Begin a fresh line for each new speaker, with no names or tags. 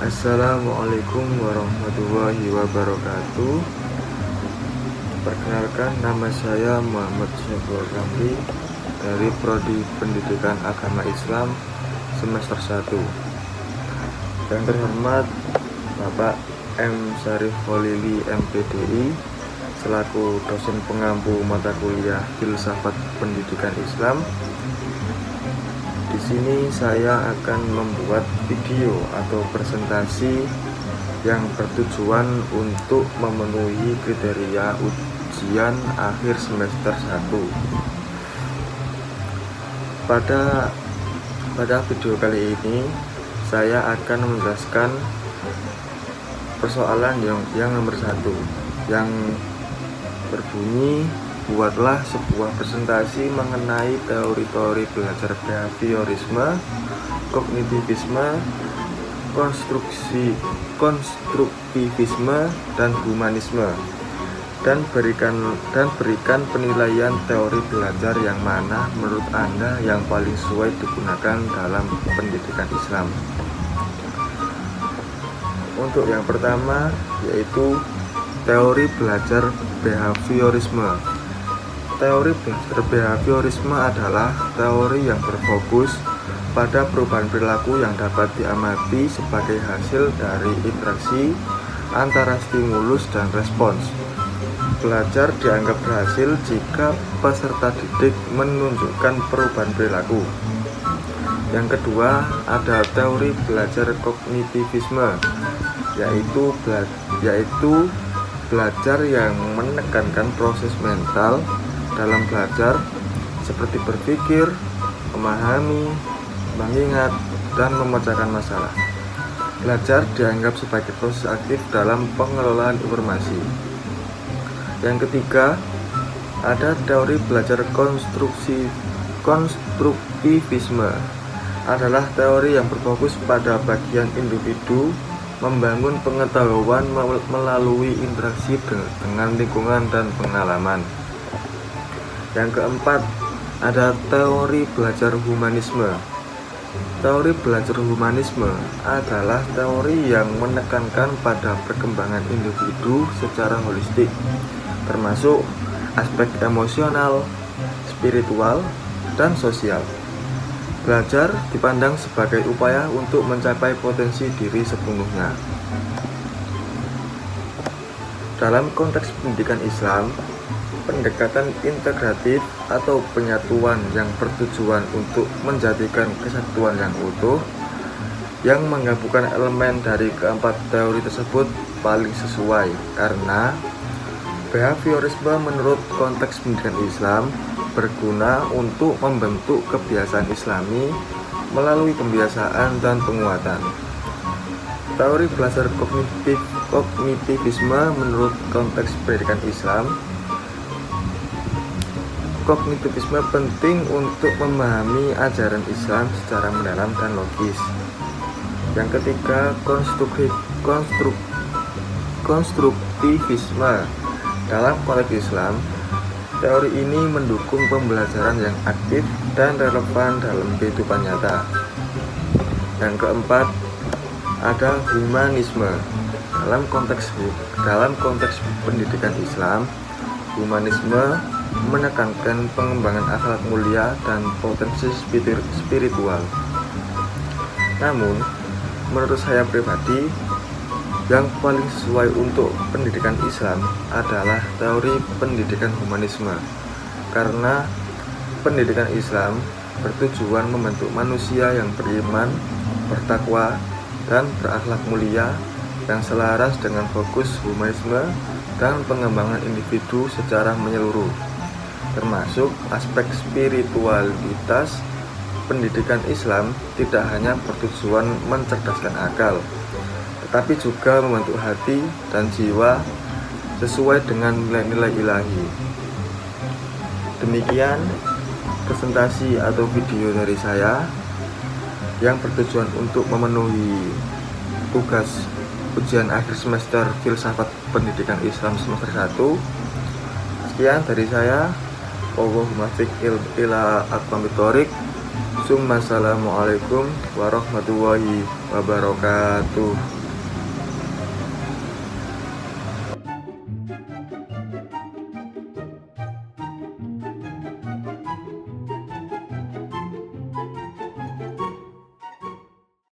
Assalamualaikum warahmatullahi wabarakatuh. Perkenalkan, nama saya Muhammad Syekh Ramli dari Prodi Pendidikan Agama Islam semester 1. Yang terhormat Bapak M. Syarif Kholili MPDI selaku dosen pengampu mata kuliah Filsafat Pendidikan Islam. Di sini saya akan membuat video atau presentasi yang bertujuan untuk memenuhi kriteria ujian akhir semester 1. Pada video kali ini saya akan menjelaskan persoalan yang nomor 1 yang berbunyi: buatlah sebuah presentasi mengenai teori-teori belajar behaviorisme, kognitivisme, konstruktivisme, dan humanisme, dan berikan penilaian teori belajar yang mana menurut Anda yang paling sesuai digunakan dalam pendidikan Islam. Untuk yang pertama yaitu teori belajar behaviorisme. Teori belajar behaviorisme adalah teori yang berfokus pada perubahan perilaku yang dapat diamati sebagai hasil dari interaksi antara stimulus dan respons. Belajar dianggap berhasil jika peserta didik menunjukkan perubahan perilaku. Yang kedua, ada teori belajar kognitivisme, yaitu belajar yang menekankan proses mental dalam belajar seperti berpikir, memahami, mengingat, dan memecahkan masalah. Belajar dianggap sebagai proses aktif dalam pengelolaan informasi. Yang ketiga, ada teori belajar konstruktivisme, adalah teori yang berfokus pada bagian individu membangun pengetahuan melalui interaksi dengan lingkungan dan pengalaman. Yang keempat, ada teori belajar humanisme. Teori belajar humanisme adalah teori yang menekankan pada perkembangan individu secara holistik, termasuk aspek emosional, spiritual, dan sosial. Belajar dipandang sebagai upaya untuk mencapai potensi diri sepenuhnya. Dalam konteks pendidikan Islam, pendekatan integratif atau penyatuan yang bertujuan untuk menjadikan kesatuan yang utuh yang menggabungkan elemen dari keempat teori tersebut paling sesuai, karena behaviorisme menurut konteks pendidikan Islam berguna untuk membentuk kebiasaan Islami melalui pembiasaan dan penguatan. Teori belajar kognitivisme menurut konteks pendidikan Islam, kognitivisme penting untuk memahami ajaran Islam secara mendalam dan logis. Yang ketiga, konstruktivisme. Dalam konteks Islam, teori ini mendukung pembelajaran yang aktif dan relevan dalam kehidupan nyata. Yang keempat, ada humanisme. Dalam konteks pendidikan Islam, humanisme menekankan pengembangan akhlak mulia dan potensi spiritual. Namun, menurut saya pribadi, yang paling sesuai untuk pendidikan Islam adalah teori pendidikan humanisme, karena pendidikan Islam bertujuan membentuk manusia yang beriman, bertakwa, dan berakhlak mulia yang selaras dengan fokus humanisme dan pengembangan individu secara menyeluruh, termasuk aspek spiritualitas. Pendidikan Islam tidak hanya bertujuan mencerdaskan akal, tetapi juga membentuk hati dan jiwa sesuai dengan nilai-nilai ilahi. Demikian presentasi atau video dari saya yang bertujuan untuk memenuhi tugas ujian akhir semester Filsafat Pendidikan Islam semester 1. Sekian dari saya. Wallahumma fiqh ila aqwamit thoriq. Assalamualaikum warahmatullahi wabarakatuh. wabarakatuh.